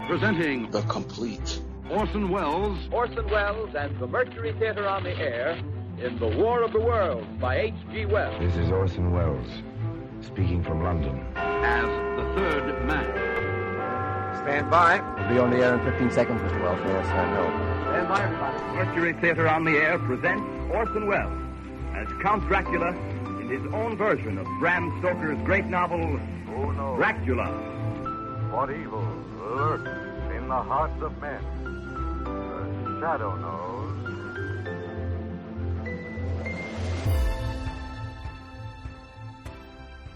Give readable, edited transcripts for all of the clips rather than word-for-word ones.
Presenting The Complete. Orson Welles and the Mercury Theater on the Air in The War of the Worlds by H.G. Wells. This is Orson Welles, speaking from London. as the third man. Stand by. We'll be on the air in 15 seconds, Mr. Wells. Yes, I know. Stand by, everybody. Mercury Theater on the Air presents Orson Welles as Count Dracula in his own version of Bram Stoker's great novel, Who knows Dracula. what evil lurks in the hearts of men? The shadow knows.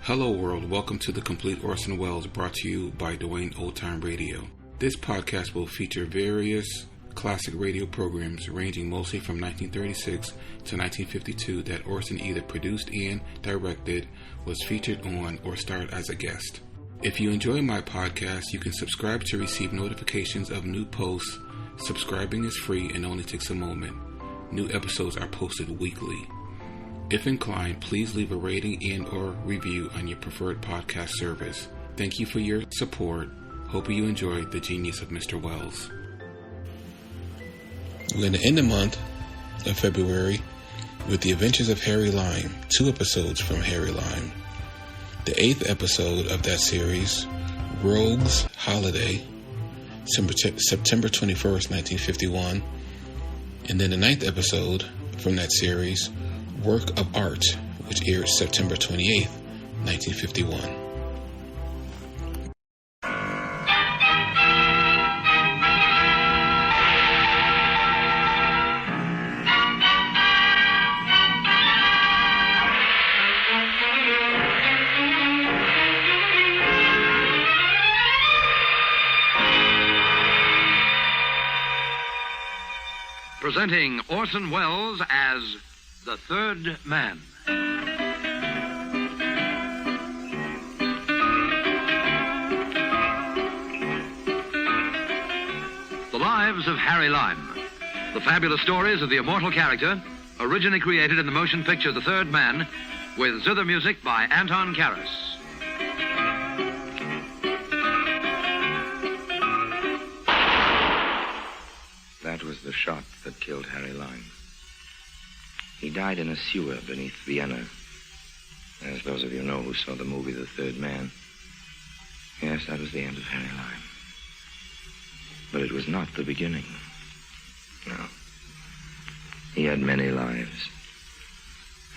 Hello world, welcome to The Complete Orson Welles, brought to you by Dwayne Old Time Radio. This podcast will feature various classic radio programs ranging mostly from 1936 to 1952 that Orson either produced and directed, was featured on, or starred as a guest. If you enjoy my podcast, you can subscribe to receive notifications of new posts. Subscribing is free and only takes a moment. New episodes are posted weekly. If inclined, please leave a rating and or review on your preferred podcast service. Thank you for your support. Hope you enjoyed the genius of Mr. Welles. We're going to end the month of February with The Adventures of Harry Lime, 2 episodes from Harry Lime. The 8th episode of that series, Rogue's Holiday, September 21st, 1951. And then the 9th episode from that series, Work of Art, which aired September 28th, 1951. Presenting Orson Welles as the third man. The Lives of Harry Lime. The fabulous stories of the immortal character, originally created in the motion picture The Third Man, with zither music by Anton Karas. That was the shot that killed Harry Lime. He died in a sewer beneath Vienna. As those of you know who saw the movie The Third Man. Yes, that was the end of Harry Lime. But it was not the beginning. No. He had many lives.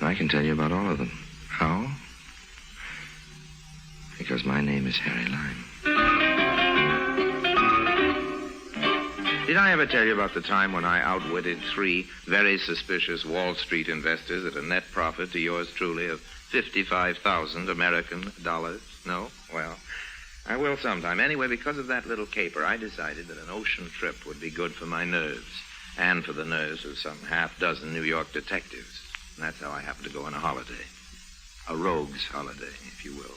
And I can tell you about all of them. How? Because my name is Harry Lime. Did I ever tell you about the time when I outwitted 3 very suspicious Wall Street investors at a net profit to yours truly of 55,000 American dollars? No? Well, I will sometime. Anyway, because of that little caper, I decided that an ocean trip would be good for my nerves and for the nerves of some half-dozen New York detectives. And that's how I happened to go on a holiday. A rogue's holiday, if you will.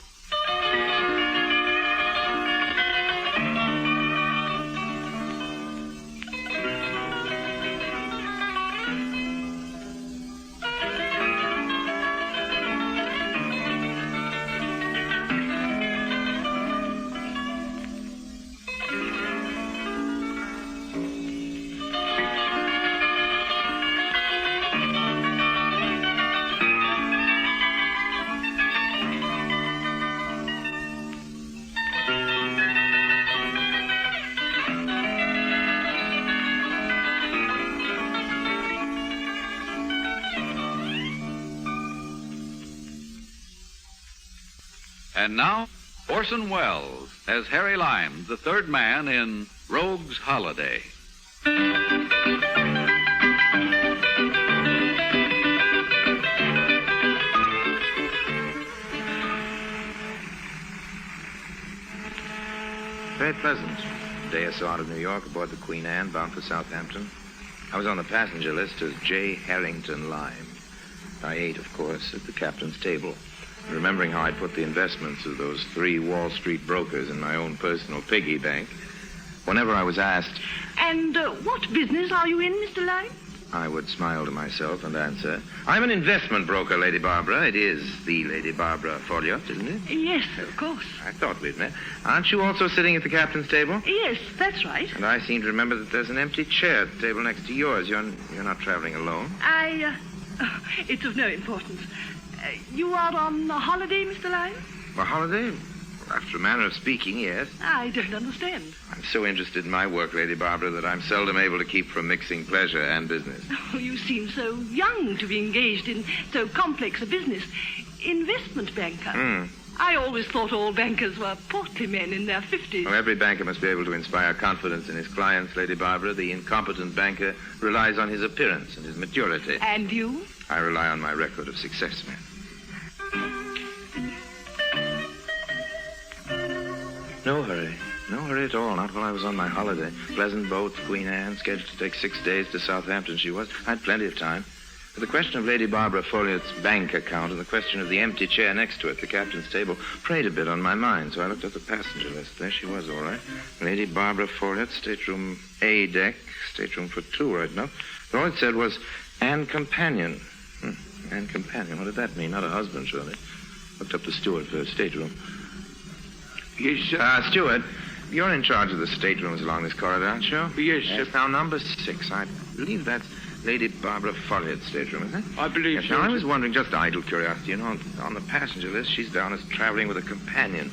And now, Orson Welles as Harry Lime, the third man in Rogue's Holiday. Very pleasant. Day or so out of New York aboard the Queen Anne, bound for Southampton. I was on the passenger list as J. Harrington Lime. I ate, of course, at the captain's table, remembering how I put the investments of those 3 Wall Street brokers in my own personal piggy bank. Whenever I was asked... And what business are you in, Mr. Lime? I would smile to myself and answer, I'm an investment broker, Lady Barbara. It is the Lady Barbara Follet, isn't it? Yes, of course. I thought we'd met. Aren't you also sitting at the captain's table? Yes, that's right. And I seem to remember that there's an empty chair at the table next to yours. You're not traveling alone. It's of no importance. You are on a holiday, Mr. Lyme? A holiday? After a manner of speaking, yes. I don't understand. I'm so interested in my work, Lady Barbara, that I'm seldom able to keep from mixing pleasure and business. Oh, you seem so young to be engaged in so complex a business. Investment banker. I always thought all bankers were portly men in their 50s. Well, every banker must be able to inspire confidence in his clients, Lady Barbara. The incompetent banker relies on his appearance and his maturity. And you? I rely on my record of success, ma'am. No hurry. No hurry at all. Not while I was on my holiday. Pleasant boat, Queen Anne, scheduled to take 6 days to Southampton she was. I had plenty of time. But the question of Lady Barbara Follet's bank account and the question of the empty chair next to it, the captain's table, preyed a bit on my mind, so I looked at the passenger list. There she was, all right. Lady Barbara Follet, stateroom A deck, stateroom for 2, right now. All it said was, and companion. And companion. What did that mean? Not a husband, surely. Looked up the steward for her stateroom. Yes, steward, you're in charge of the staterooms along this corridor, aren't you? Yes, sir. Now, number 6. I believe that's Lady Barbara Follet's stateroom, isn't it? I believe so. Now, I was wondering, just idle curiosity, on the passenger list, she's down as traveling with a companion.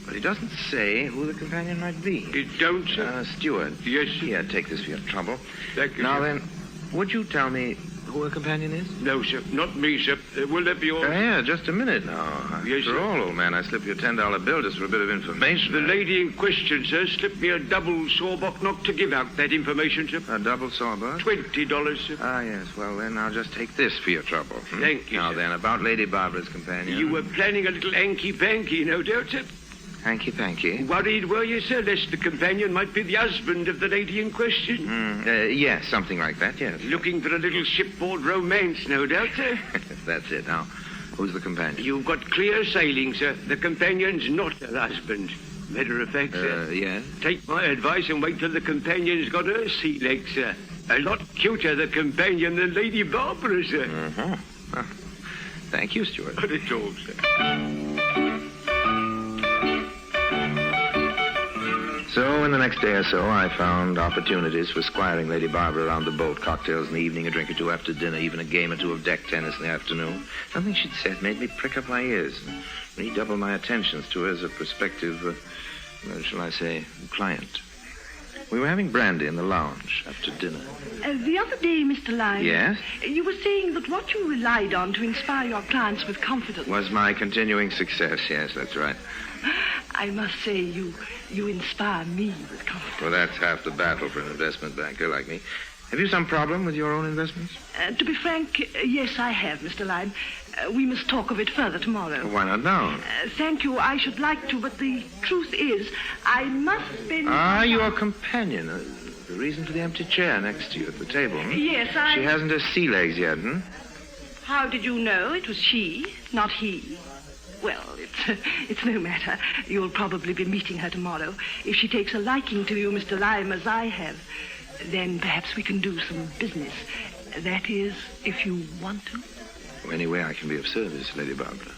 But he doesn't say who the companion might be. You don't, sir? Steward. Yes, sir. Yeah, take this for your trouble. Thank you, Now, sir. then, would you tell me who her companion is? No, sir. Not me, sir. Will that be all? Yeah, just a minute now. Yes, After sir. all, old man, I slipped you a $10 bill just for a bit of information. The lady in question, sir, slipped me a double sawbuck not to give out that information, sir. A double sawbuck? $20, sir. Ah, yes. Well, then I'll just take this for your trouble. Thank you, Now, sir. then, about Lady Barbara's companion. You were planning a little hanky-panky, no doubt, sir. Hanky-panky? Worried, were you, sir, lest the companion might be the husband of the lady in question? Yes, something like that, yes. Looking for a little shipboard romance, no doubt, sir. That's it. Now, who's the companion? You've got clear sailing, sir. The companion's not her husband. Matter of fact, sir. Yes? Take my advice and wait till the companion's got her sea legs, sir. A lot cuter, the companion, than Lady Barbara, sir. Well, thank you, Stuart. Not at all, sir. So, in the next day or so, I found opportunities for squiring Lady Barbara around the boat. Cocktails in the evening, a drink or two after dinner, even a game or two of deck tennis in the afternoon. Something she'd said made me prick up my ears and redouble my attentions to her as a prospective, shall I say, client. We were having brandy in the lounge after dinner. The other day, Mr. Lyme... Yes? You were saying that what you relied on to inspire your clients with confidence... Was my continuing success, yes, that's right. I must say, you inspire me with confidence. Well, that's half the battle for an investment banker like me. Have you some problem with your own investments? To be frank, yes, I have, Mr. Lyme. We must talk of it further tomorrow. Well, why not now? Thank you, I should like to, but the truth is, I must spend... Your companion. The reason for the empty chair next to you at the table. Yes, She hasn't her sea legs yet, How did you know it was she, not he? Well, it's no matter. You'll probably be meeting her tomorrow. If she takes a liking to you, Mr. Lyme, as I have, then perhaps we can do some business. That is, if you want to. Any way I can be of service, Lady Barbara.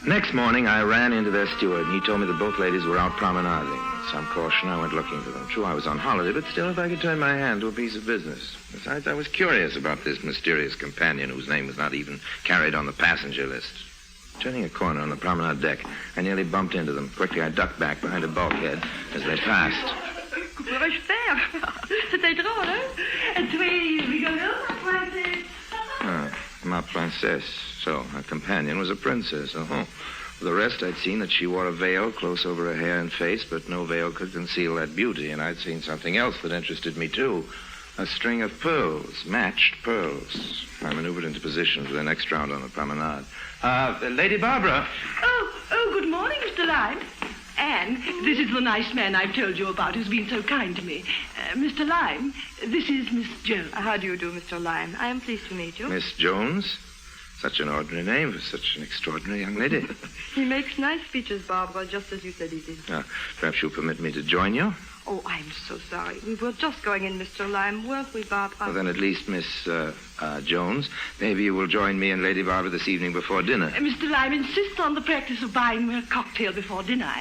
Next morning, I ran into their steward, and he told me that both ladies were out promenading. With some caution, I went looking for them. True, I was on holiday, but still, if I could turn my hand to a piece of business. Besides, I was curious about this mysterious companion whose name was not even carried on the passenger list. Turning a corner on the promenade deck, I nearly bumped into them. Quickly, I ducked back behind a bulkhead as they passed. Que pourrais-je faire? C'était drôle, hein? Tu es rigolo, ma princesse. Ma princesse. So, her companion was a princess. For the rest, I'd seen that she wore a veil close over her hair and face, but no veil could conceal that beauty. And I'd seen something else that interested me, too. A string of pearls, matched pearls. I maneuvered into position for the next round on the promenade. Lady Barbara. Oh, good morning, Mr. Lyme. Anne, this is the nice man I've told you about who's been so kind to me. Mr. Lyme, this is Miss Jones. How do you do, Mr. Lyme? I am pleased to meet you. Miss Jones? Such an ordinary name for such an extraordinary young lady. He makes nice speeches, Barbara, just as you said he did. Perhaps you'll permit me to join you? Oh, I'm so sorry. We were just going in, Mr. Lime, weren't we, Barbara? Well, then at least, Miss Jones, maybe you will join me and Lady Barbara this evening before dinner. Mr. Lime insists on the practice of buying me a cocktail before dinner.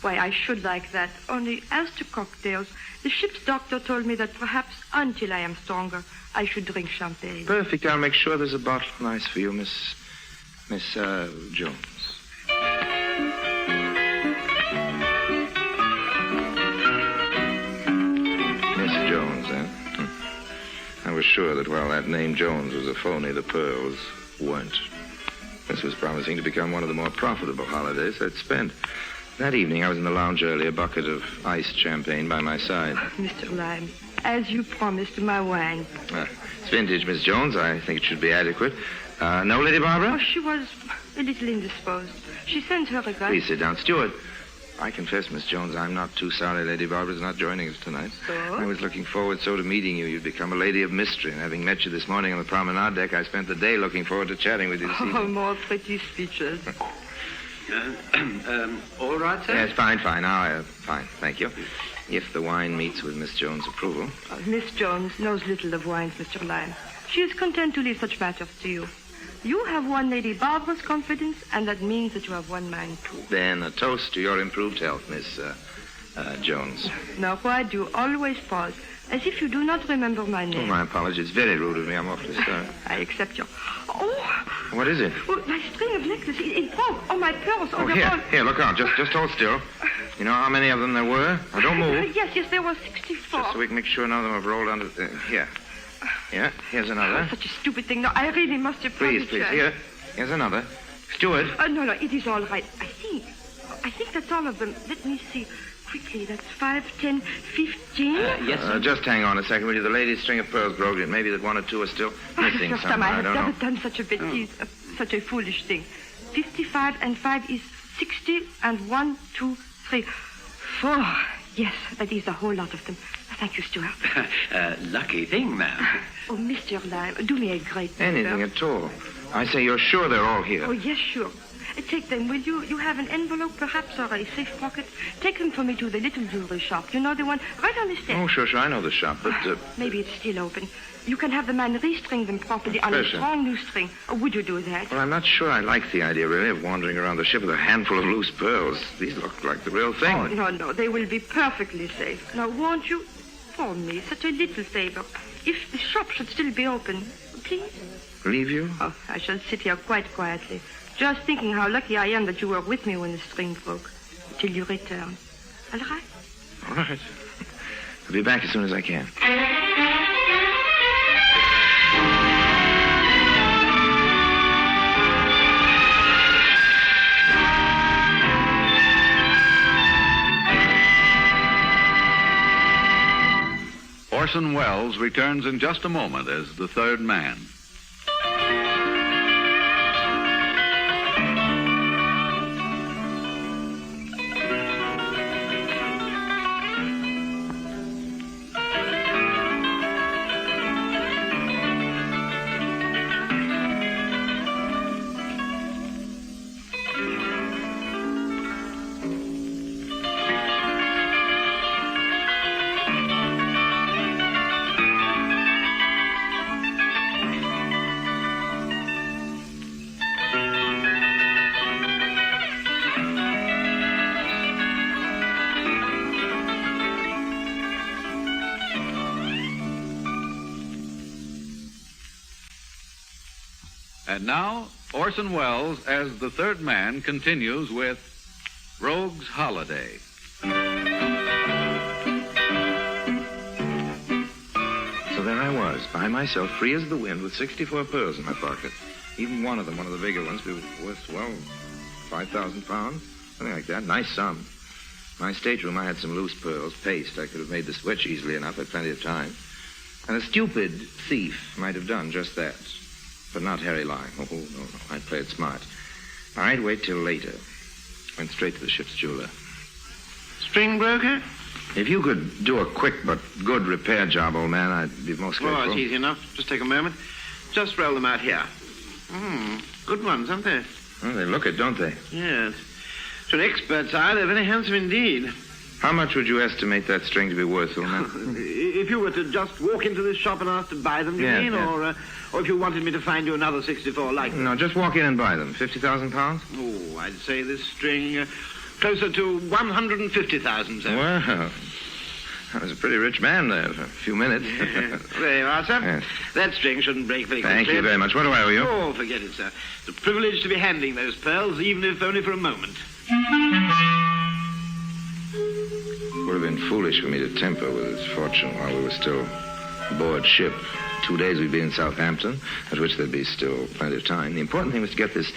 Why, I should like that. Only as to cocktails, the ship's doctor told me that perhaps until I am stronger, I should drink champagne. Perfect. I'll make sure there's a bottle nice for you, Miss Jones. I was sure that while that name Jones was a phony, the pearls weren't. This was promising to become one of the more profitable holidays I'd spent. That evening, I was in the lounge early, a bucket of iced champagne by my side. Mr. Lime, as you promised, my wine. It's vintage, Miss Jones. I think it should be adequate. No, Lady Barbara? Oh, she was a little indisposed. She sent her regards. Please sit down. Steward. I confess, Miss Jones, I'm not too sorry Lady Barbara's not joining us tonight. So? I was looking forward so to meeting you. You'd become a lady of mystery. And having met you this morning on the promenade deck, I spent the day looking forward to chatting with you this evening. Oh, more pretty speeches. All right, sir? Yes, fine. Fine, thank you. If the wine meets with Miss Jones' approval. Miss Jones knows little of wines, Mr. Lime. She is content to leave such matters to you. You have won Lady Barbara's confidence, and that means that you have won mine, too. Then a toast to your improved health, Miss Jones. Now, why do you always pause, as if you do not remember my name? Oh, my apologies. Very rude of me. I'm awfully sorry. I accept your... Oh! What is it? Oh, my string of necklace. It broke. Oh, my pearls. Oh, here, look out. Just hold still. You know how many of them there were? Now, don't move. Yes, there were 64. Just so we can make sure none of them have rolled under... here. Yeah, here's another. Oh, such a stupid thing. No, I really must have... Please. Here's another. Steward. No, it is all right. I think that's all of them. Let me see. Quickly, that's 5, 10, 15. Yes, sir. Just hang on a second, will you? The lady's string of pearls broke. It may be that one or two are still missing First time somewhere. I I don't have know. never done such a betise, such a foolish thing. 55 and 5 is 60, and 1, 2, 3, 4. Yes, that is a whole lot of them. Thank you, Stuart. Lucky thing, ma'am. Oh, Mr. Lime, do me a great favor. Anything at all. I say you're sure they're all here. Oh, yes, sure. Take them, will you? You have an envelope, perhaps, or a safe pocket? Take them for me to the little jewelry shop. You know, the one right on the step. Oh, sure. I know the shop, but... Maybe it's still open. You can have the man restring them properly on a strong new string. Or would you do that? Well, I'm not sure I like the idea, really, of wandering around the ship with a handful of loose pearls. These look like the real thing. Oh, no. They will be perfectly safe. Now, won't you, for me, such a little favor, if the shop should still be open, please? Leave you? Oh, I shall sit here quite quietly, just thinking how lucky I am that you were with me when the string broke, till you return. All right? All right. I'll be back as soon as I can. Orson Welles returns in just a moment as the third man. And now, Orson Welles, as the third man, continues with Rogue's Holiday. So there I was, by myself, free as the wind, with 64 pearls in my pocket. Even one of them, one of the bigger ones, was worth, well, 5,000 pounds, something like that. Nice sum. My stateroom, I had some loose pearls, paste. I could have made the switch easily enough, had plenty of time. And a stupid thief might have done just that. But not Harry Lime. Oh, no. I'd play it smart. I'd wait till later. Went straight to the ship's jeweler. String broker? If you could do a quick but good repair job, old man, I'd be most grateful. Oh, it's easy enough. Just take a moment. Just roll them out here. Good ones, aren't they? Well, they look it, don't they? Yes. To an expert's eye, they're very handsome indeed. How much would you estimate that string to be worth, old man? If you were to just walk into this shop and ask to buy them, you mean? Yeah. Or if you wanted me to find you another 64 like them? No, just walk in and buy them. 50,000 pounds? Oh, I'd say this string closer to 150,000, sir. Well, I was a pretty rich man there for a few minutes. There you are, sir. Yes. That string shouldn't break very quickly. Thank you very much. What do I owe you? Oh, forget it, sir. It's a privilege to be handling those pearls, even if only for a moment. It would have been foolish for me to tamper with his fortune while we were still aboard ship. 2 days we'd be in Southampton, at which there'd be still plenty of time. The important thing was to get this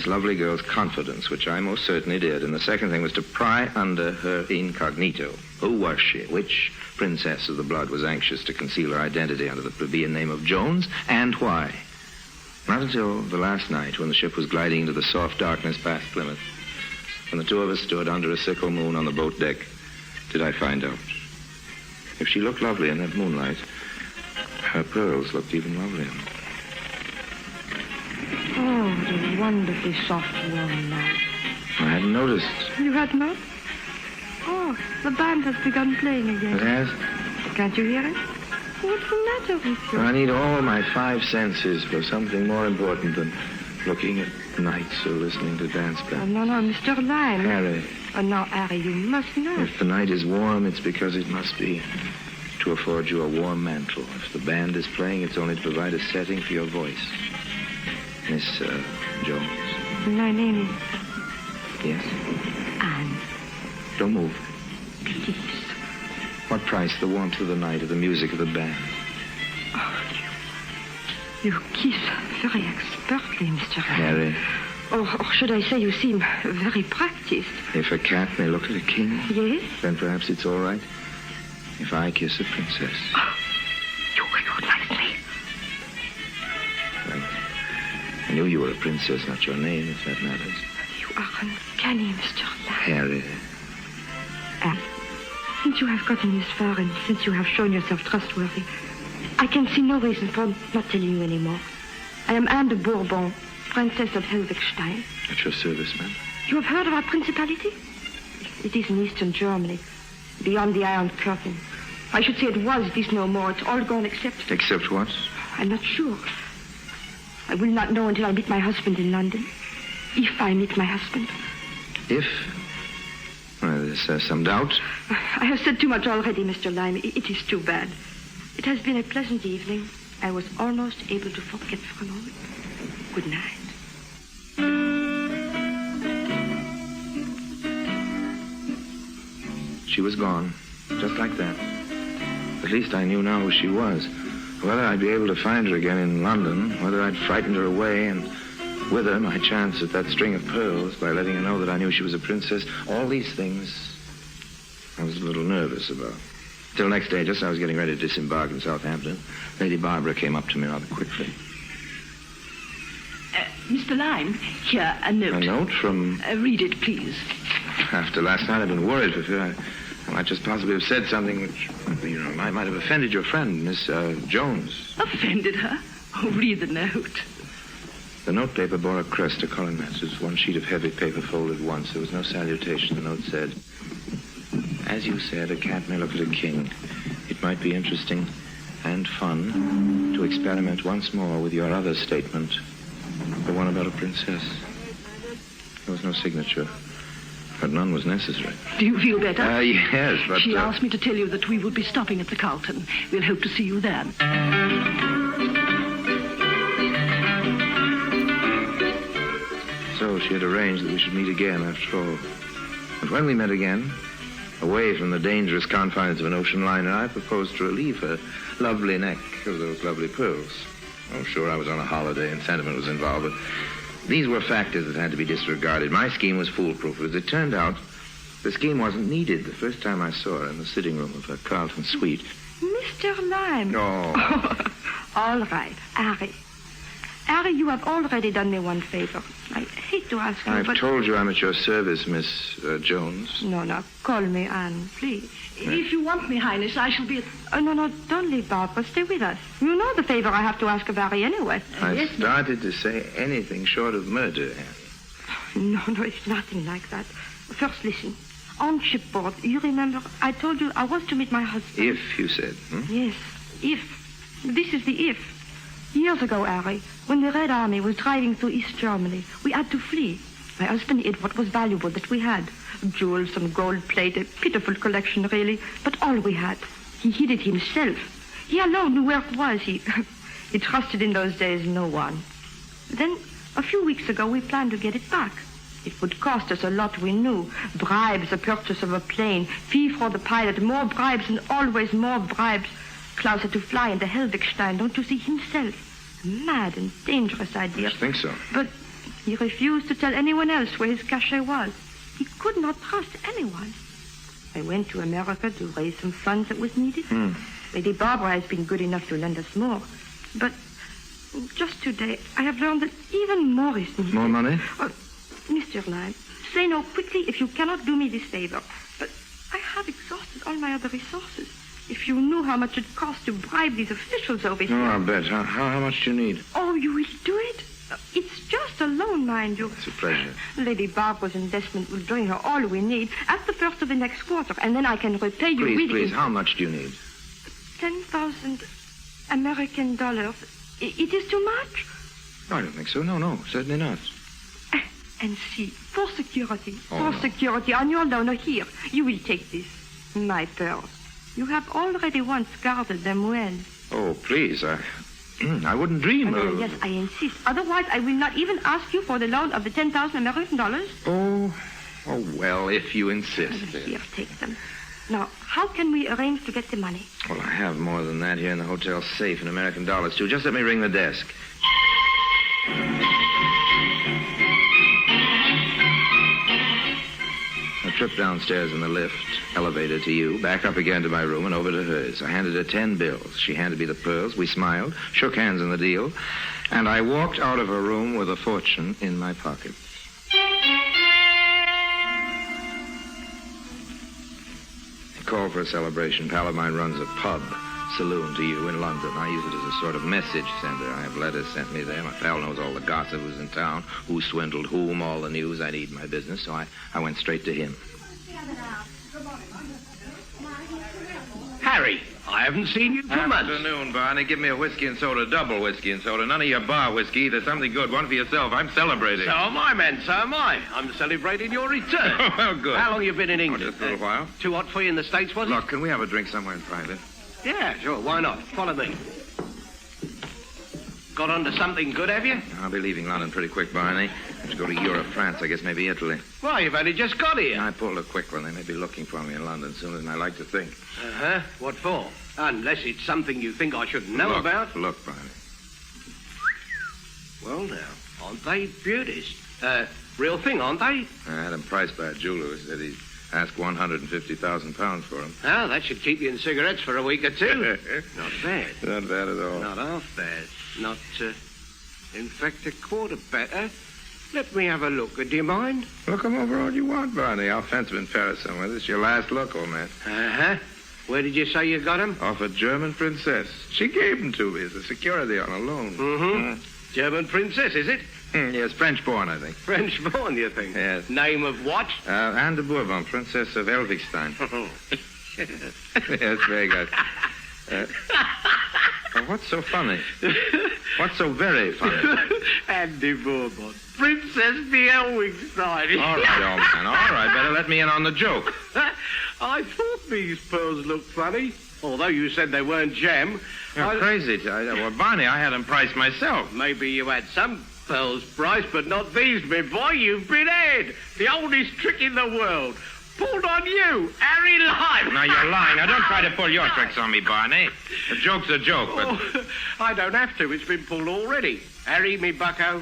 lovely girl's confidence, which I most certainly did. And the second thing was to pry under her incognito. Who was she? Which princess of the blood was anxious to conceal her identity under the plebeian name of Jones, and why? Not until the last night, when the ship was gliding into the soft darkness past Plymouth, when the two of us stood under a sickle moon on the boat deck, did I find out. If she looked lovely in that moonlight, her pearls looked even lovelier. Oh, what a wonderfully soft, warm night. I hadn't noticed. You had not? Oh, the band has begun playing again. It has? Can't you hear it? What's the matter with you? I need all my 5 senses for something more important than looking at nights or listening to dance Oh, bands. no, Mr. Lime. Harry, Oh, no, Harry, you must know. if the night is warm, it's because it must be to afford you a warm mantle. If the band is playing, it's only to provide a setting for your voice. Miss Jones. My name is Yes? Anne. Don't move. Please. What price the warmth of the night or the music of the band? Oh, you kiss very expertly, Mr. Harry, Or should I say you seem very practiced. if a cat may look at a king, Yes? then perhaps it's all right if I kiss a princess. Oh, you recognize me. Well, I knew you were a princess, not your name, if that matters. You are uncanny, Mr. Lime. Harry. Anne, since you have gotten this far and since you have shown yourself trustworthy, I can see no reason for not telling you anymore. I am Anne de Bourbon, Princess of Helvigstein. At your service, ma'am. You have heard of our principality? It is in eastern Germany, beyond the Iron Curtain. I should say it was. It is no more. It's all gone except... Except what? I'm not sure. I will not know until I meet my husband in London. If I meet my husband. If? Well, there's some doubt. I have said too much already, Mr. Lime. It is too bad. It has been a pleasant evening. I was almost able to forget for a moment. Good night. She was gone, just like that. At least I knew now who she was. Whether I'd be able to find her again in London, whether I'd frightened her away, and with her my chance at that string of pearls by letting her know that I knew she was a princess, all these things I was a little nervous about. Till next day, just as I was getting ready to disembark in Southampton, Lady Barbara came up to me rather quickly. Mr. Lime, here, a note. A note from... read it, please. After last night, I've been worried for fear I might just possibly have said something which, might have offended your friend, Miss Jones. Offended her? Oh, read the note. The note paper bore a crest, a coronet. It was one sheet of heavy paper folded once. There was no salutation. The note said, "As you said, a cat may look at a king. It might be interesting and fun to experiment once more with your other statement, the one about a princess." There was no signature, but none was necessary. Do you feel better? Yes, but... She asked me to tell you that we will be stopping at the Carlton. We'll hope to see you then. So she had arranged that we should meet again after all. And when we met again, away from the dangerous confines of an ocean liner, I proposed to relieve her lovely neck of those lovely pearls. Oh, sure, I was on a holiday and sentiment was involved, but these were factors that had to be disregarded. My scheme was foolproof. As it turned out, the scheme wasn't needed the first time I saw her in the sitting room of her Carlton suite. Mr. Lime. Oh. All right, Harry. Harry, you have already done me one favor. I hate to ask you, I've told you I'm at your service, Miss Jones. No, call me Anne, please. If you want me, Highness, I shall be at... Oh, no, don't leave, Barbara. Stay with us. You know the favor I have to ask of Harry anyway. I started to say anything short of murder, Anne. No, it's nothing like that. First, listen. On shipboard, you remember I told you I was to meet my husband. If, you said. Yes, if. This is the if. Years ago, Harry, when the Red Army was driving through East Germany, we had to flee. My husband hid what was valuable that we had. Jewels, some gold plate, a pitiful collection, really, but all we had. He hid it himself. He alone knew where it was. He trusted in those days no one. Then, a few weeks ago, we planned to get it back. It would cost us a lot, we knew. Bribes, the purchase of a plane, fee for the pilot, more bribes and always more bribes. Klaus had to fly into Helvigstein, don't you see, himself. A mad and dangerous idea. I think so. But he refused to tell anyone else where his cachet was. He could not trust anyone. I went to America to raise some funds that was needed. Lady Barbara has been good enough to lend us more. But just today, I have learned that even more is needed. More money? Mr. Lime, say no quickly if you cannot do me this favor. But I have exhausted all my other resources. If you knew how much it costs to bribe these officials over here. Oh, I'll bet. How much do you need? Oh, you will do it? It's just a loan, mind you. It's a pleasure. Lady Barbara's investment will bring her all we need at the first of the next quarter, and then I can repay you with... Please, how much do you need? 10,000 American dollars. It is too much? No, I don't think so. No, certainly not. And see, for security, security, on your loan here, you will take this, my pearls. You have already once guarded them well. Oh, please, I wouldn't dream of... Yes, I insist. Otherwise, I will not even ask you for the loan of the 10,000 American dollars. Oh, well, if you insist. Here, take them. Now, how can we arrange to get the money? Well, I have more than that here in the hotel safe in American dollars, too. Just let me ring the desk. A trip downstairs in the lift, elevator to you, back up again to my room and over to hers. I handed her 10 bills. She handed me the pearls. We smiled, shook hands in the deal, and I walked out of her room with a fortune in my pocket. I called for a celebration. Pal of mine runs a pub saloon to you in London. I use it as a sort of message center. I have letters sent me there. My pal knows all the gossip who's in town, who swindled whom, all the news I need in my business, so I went straight to him. Harry, I haven't seen you for months. Afternoon, Barney. Give me a whiskey and soda, double whiskey and soda. None of your bar whiskey. There's something good. One for yourself. I'm celebrating. So am I, man. So am I. I'm celebrating your return. Well, good. How long you been in England? Just a little while. Too hot for you in the States, was it? Look, can we have a drink somewhere in private? Yeah, sure. Why not? Follow me. Got onto something good, have you? I'll be leaving London pretty quick, Barney. I have to go to Europe, France, I guess maybe Italy. Well, you've only just got here. I pulled a quick one. They may be looking for me in London sooner than I like to think. Uh-huh. What for? Unless it's something you think I should know about. Look, Barney. Well, now, aren't they beauties? Real thing, aren't they? I had them priced by a jeweler who said he'd ask £150,000 for them. Oh, that should keep you in cigarettes for a week or two. Not bad. Not bad at all. Not half bad. Not, in fact, a quarter better. Let me have a look. Do you mind? Look them over all you want, Barney. I'll fence them in Paris somewhere. This is your last look, old man. Uh-huh. Where did you say you got them? Off a German princess. She gave them to me as a security on a loan. Mm-hmm. German princess, is it? Yes, French-born, I think. French-born, you think? Yes. Name of what? Anne de Bourbon, Princess of Helvigstein. Yes, very good. What's so funny? What's so very funny? Anne de Bourbon. Princess de Helvigstein. All right, old man. All right, better let me in on the joke. I thought these pearls looked funny, although you said they weren't gem. You're crazy. Well, Barney, I had them priced myself. Maybe you had some pearls priced, but not these, my boy. You've been had. The oldest trick in the world. Pulled on you, Harry Lime. Now, you're lying. Now, don't try to pull your tricks on me, Barney. A joke's a joke, but... Oh, I don't have to. It's been pulled already. Harry, me bucko,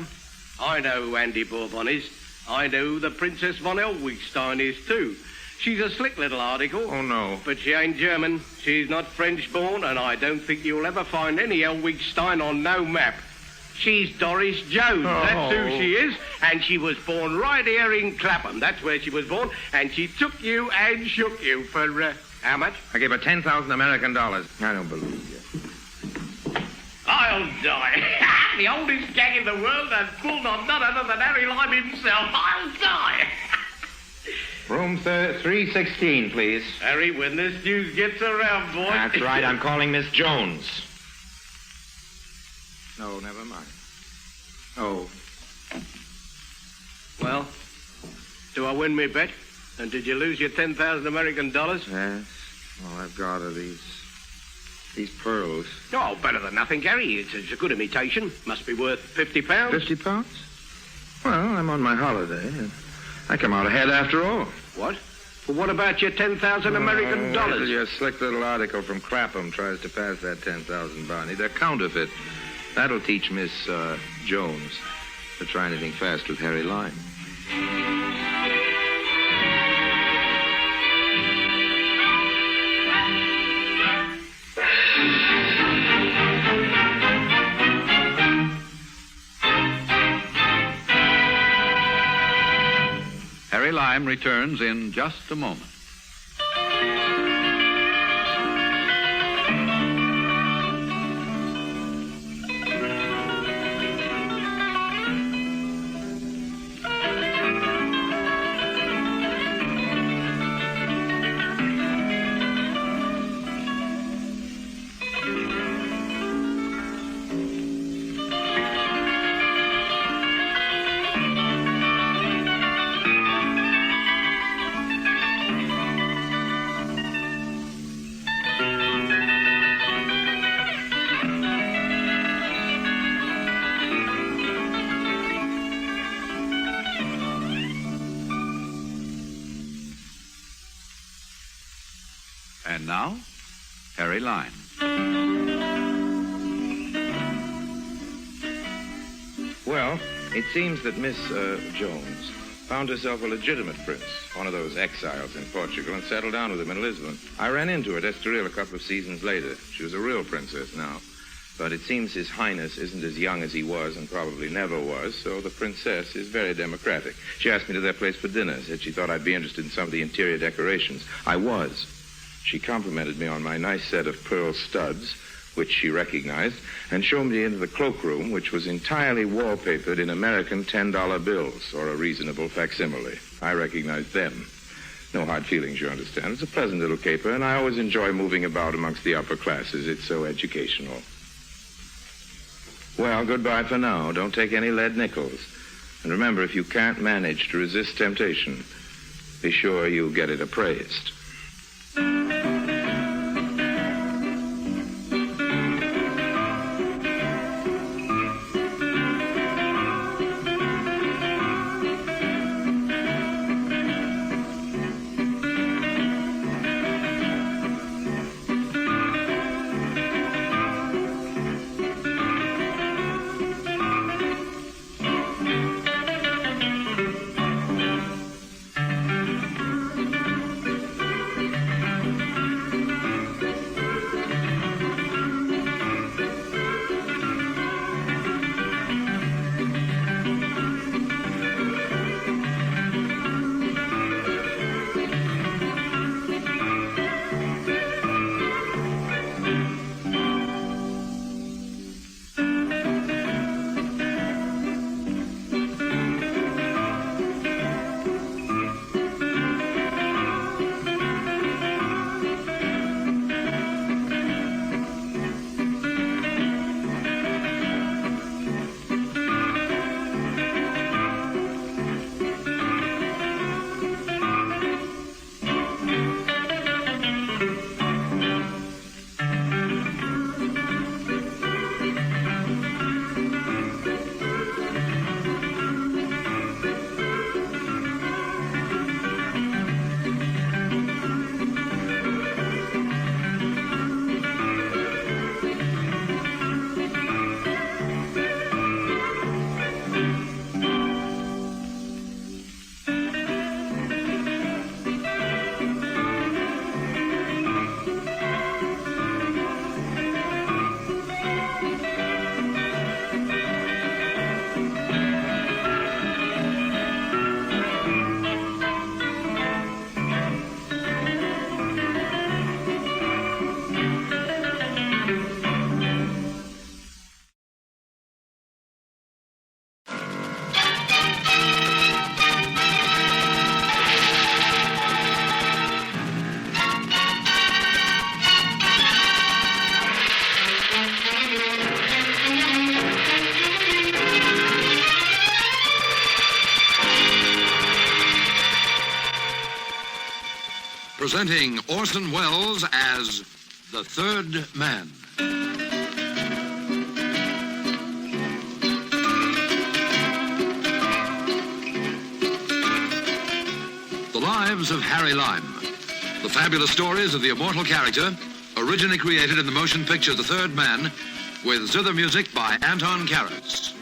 I know who Andy Bourbon is. I know who the Princess von Helvigstein is, too. She's a slick little article. Oh, no. But she ain't German. She's not French-born, and I don't think you'll ever find any Helvigstein on no map. She's Doris Jones. Oh. That's who she is. And she was born right here in Clapham. That's where she was born. And she took you and shook you for, how much? I gave her 10,000 American dollars. I don't believe you. I'll die. The oldest gang in the world and pulled on none other than Harry Lime himself. I'll die. Room 316, please. Harry, when this news gets around, boy. That's right. I'm calling Miss Jones. No, never mind. Oh. Well, do I win me bet? And did you lose your 10,000 American dollars? Yes. All I've got are these pearls. Oh, better than nothing, Gary. It's a good imitation. Must be worth £50. 50 pounds? Well, I'm on my holiday, and I come out ahead after all. What? Well, what about your 10,000 American dollars? Your slick little article from Clapham tries to pass that 10,000 bounty. They're counterfeit. That'll teach Miss Jones to try anything fast with Harry Lime. Harry Lime returns in just a moment. And now, Harry Lime. Well, it seems that Miss Jones found herself a legitimate prince, one of those exiles in Portugal, and settled down with him in Lisbon. I ran into her at Estoril a couple of seasons later. She was a real princess now. But it seems His Highness isn't as young as he was and probably never was, so the princess is very democratic. She asked me to their place for dinner, said she thought I'd be interested in some of the interior decorations. I was. She complimented me on my nice set of pearl studs, which she recognized, and showed me into the cloakroom, which was entirely wallpapered in American $10 bills, or a reasonable facsimile. I recognized them. No hard feelings, you understand. It's a pleasant little caper, and I always enjoy moving about amongst the upper classes. It's so educational. Well, goodbye for now. Don't take any lead nickels. And remember, if you can't manage to resist temptation, be sure you get it appraised. Presenting Orson Welles as the Third Man. The Lives of Harry Lime. The fabulous stories of the immortal character, originally created in the motion picture The Third Man, with zither music by Anton Karas.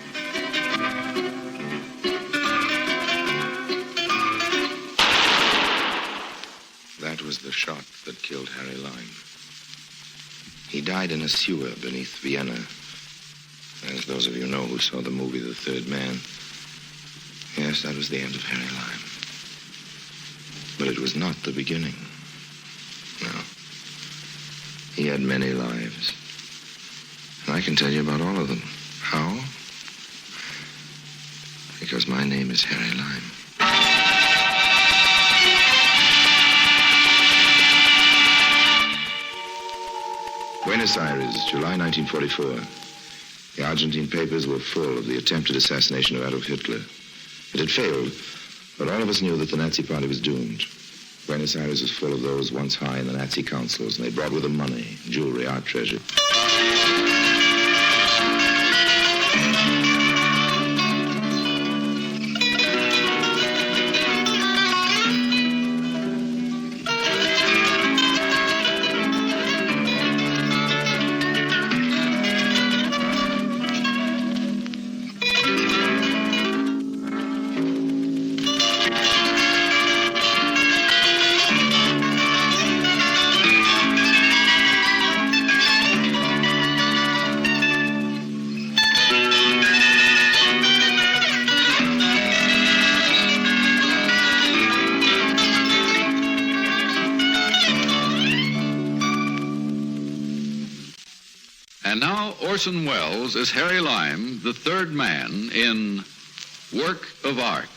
That was the shot that killed Harry Lime. He died in a sewer beneath Vienna. As those of you know who saw the movie The Third Man, yes, that was the end of Harry Lime. But it was not the beginning. No. He had many lives. And I can tell you about all of them. How? Because my name is Harry Lime. Buenos Aires, July 1944. The Argentine papers were full of the attempted assassination of Adolf Hitler. It had failed, but all of us knew that the Nazi Party was doomed. Buenos Aires was full of those once high in the Nazi councils, and they brought with them money, jewelry, art treasure. And now Orson Welles as Harry Lime, the third man in Work of Art.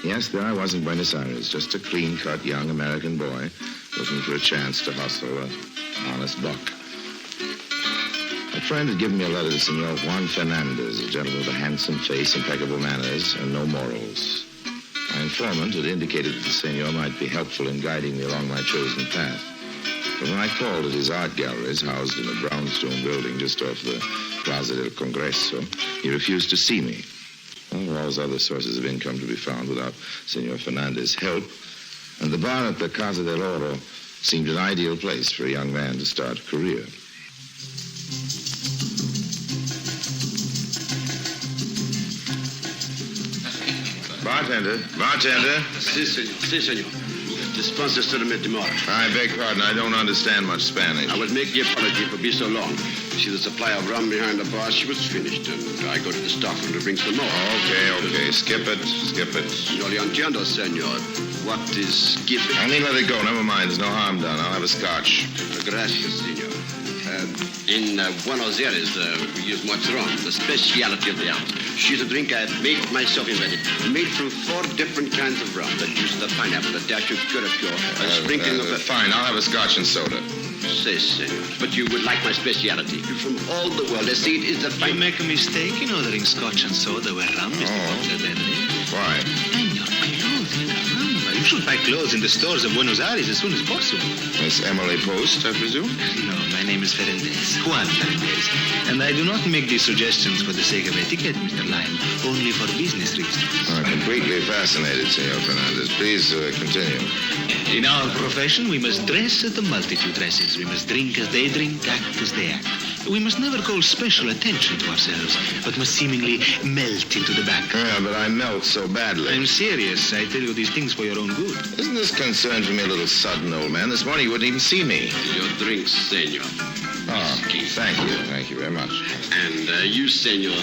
Yes, there I was in Buenos Aires, just a clean-cut young American boy looking for a chance to hustle an honest buck. A friend had given me a letter to Senor Juan Fernandez, a gentleman with a handsome face, impeccable manners, and no morals. My informant had indicated that the senor might be helpful in guiding me along my chosen path. But when I called at his art galleries, housed in a brownstone building just off the Plaza del Congreso, he refused to see me. Well, there were always other sources of income to be found without Senor Fernandez's help, and the bar at the Casa del Oro seemed an ideal place for a young man to start a career. Bartender. Si, senor. Dispense to the tomorrow. I beg pardon, I don't understand much Spanish. I will make the apology for being so long. See, the supply of rum behind the bar, she was finished, and I go to the stockroom to bring some more. Okay. Skip it. No le entiendo, senor. What is skip it? Only let it go. Never mind. There's no harm done. I'll have a scotch. Gracias, senor. In Buenos Aires, we use much rum, the speciality of the house. She's a drink I made myself invented. Made from 4 different kinds of rum. The juice of the pineapple, a dash of curacao, a sprinkling of the... Fine, I'll have a scotch and soda. Si, senor. But you would like my speciality. From all the world, they say it is the fine... You make a mistake in ordering scotch and soda where rum is the popular beverage. Why? And your clothes in rum. You should buy clothes in the stores of Buenos Aires as soon as possible. Miss Emily Post, I presume? No, my name is Fernandez. Juan Fernandez. And I do not make these suggestions for the sake of etiquette, Mr. Lime, only for business reasons. I'm completely fascinated, Senor Fernandez. Please continue. In our profession, we must dress as the multitude dresses. We must drink as they drink, act as they act. We must never call special attention to ourselves, but must seemingly melt into the background. Yeah, but I melt so badly. I'm serious. I tell you these things for your own good. Isn't this concern for me a little sudden, old man? This morning you wouldn't even see me. Your drinks, senor. Oh, thank you. Thank you very much. And you, senor.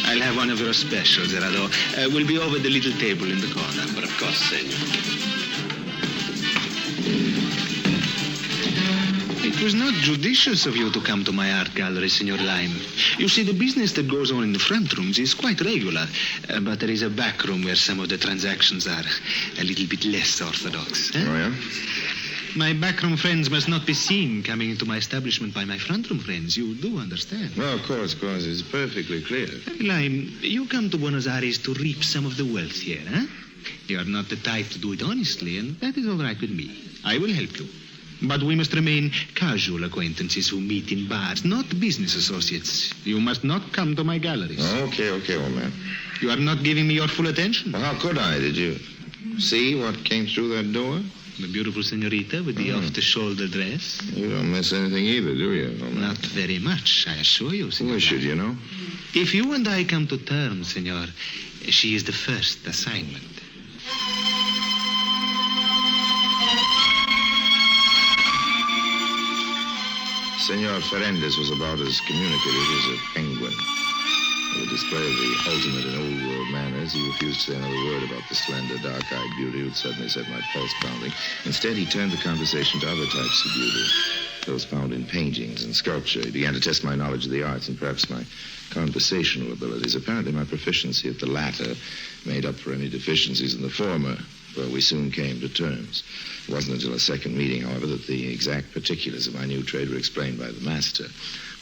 I'll have one of your specials, Gerardo. We'll be over the little table in the corner. But of course, senor. It was not judicious of you to come to my art gallery, Senor Lime. You see, the business that goes on in the front rooms is quite regular, but there is a back room where some of the transactions are a little bit less orthodox. Oh, yeah? My backroom friends must not be seen coming into my establishment by my front room friends. You do understand? No, of course. It's perfectly clear. Lime, you come to Buenos Aires to reap some of the wealth here, huh? You are not the type to do it honestly, and that is all right with me. I will help you. But we must remain casual acquaintances who meet in bars, not business associates. You must not come to my galleries. Okay, old man. You are not giving me your full attention. Well, how could I? Did you see what came through that door? The beautiful senorita with the off-the-shoulder dress. You don't miss anything either, do you? Not very much, I assure you, senor. Well, should you know? If you and I come to terms, senor, she is the first assignment. Senor Ferendez was about as communicative as a penguin. With a display of the ultimate in old-world manners, he refused to say another word about the slender, dark-eyed beauty who'd suddenly set my pulse pounding. Instead, he turned the conversation to other types of beauty, those found in paintings and sculpture. He began to test my knowledge of the arts and perhaps my conversational abilities. Apparently, my proficiency at the latter made up for any deficiencies in the former, but we soon came to terms. It wasn't until a second meeting, however, that the exact particulars of my new trade were explained by the master.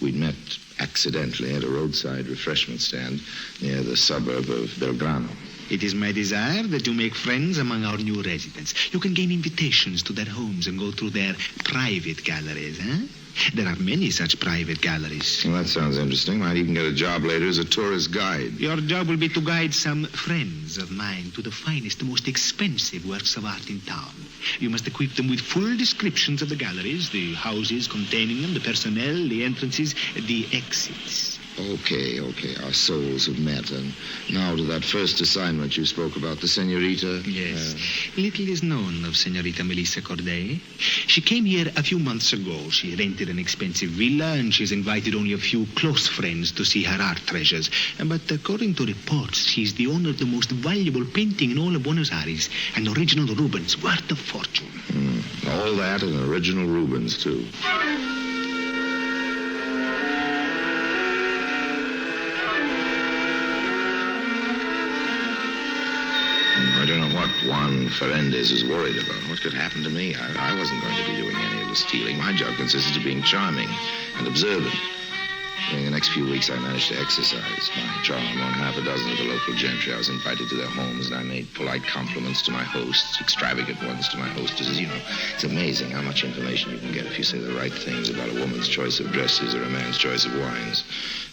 We'd met accidentally at a roadside refreshment stand near the suburb of Belgrano. It is my desire that you make friends among our new residents. You can gain invitations to their homes and go through their private galleries, huh? There are many such private galleries. Well, that sounds interesting. Might even get a job later as a tourist guide. Your job will be to guide some friends of mine to the finest, the most expensive works of art in town. You must equip them with full descriptions of the galleries, the houses containing them, the personnel, the entrances, the exits. Okay. Our souls have met. And now to that first assignment you spoke about, the senorita. Yes. Little is known of Senorita Melissa Corday. She came here a few months ago. She rented an expensive villa, and she's invited only a few close friends to see her art treasures. But according to reports, she's the owner of the most valuable painting in all of Buenos Aires, an original Rubens, worth a fortune. All that and original Rubens, too. I don't know what Juan Ferendez is worried about. What could happen to me? I wasn't going to be doing any of the stealing. My job consisted of being charming and observant. During the next few weeks, I managed to exercise my charm on half a dozen of the local gentry. I was invited to their homes, and I made polite compliments to my hosts, extravagant ones to my hostesses. You know, it's amazing how much information you can get if you say the right things about a woman's choice of dresses or a man's choice of wines.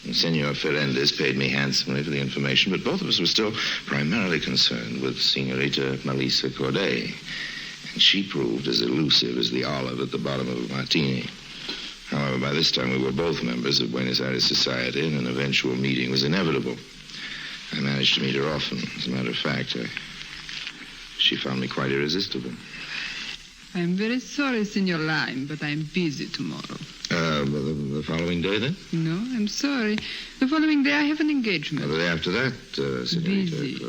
And Senor Ferendez paid me handsomely for the information, but both of us were still primarily concerned with Senorita Melissa Corday. And she proved as elusive as the olive at the bottom of a martini. However, by this time we were both members of Buenos Aires society, and an eventual meeting was inevitable. I managed to meet her often. As a matter of fact, she found me quite irresistible. I'm very sorry, Senor Lime, but I'm busy tomorrow. The following day, then? No, I'm sorry. The following day I have an engagement. The day after that, Senorita Busy.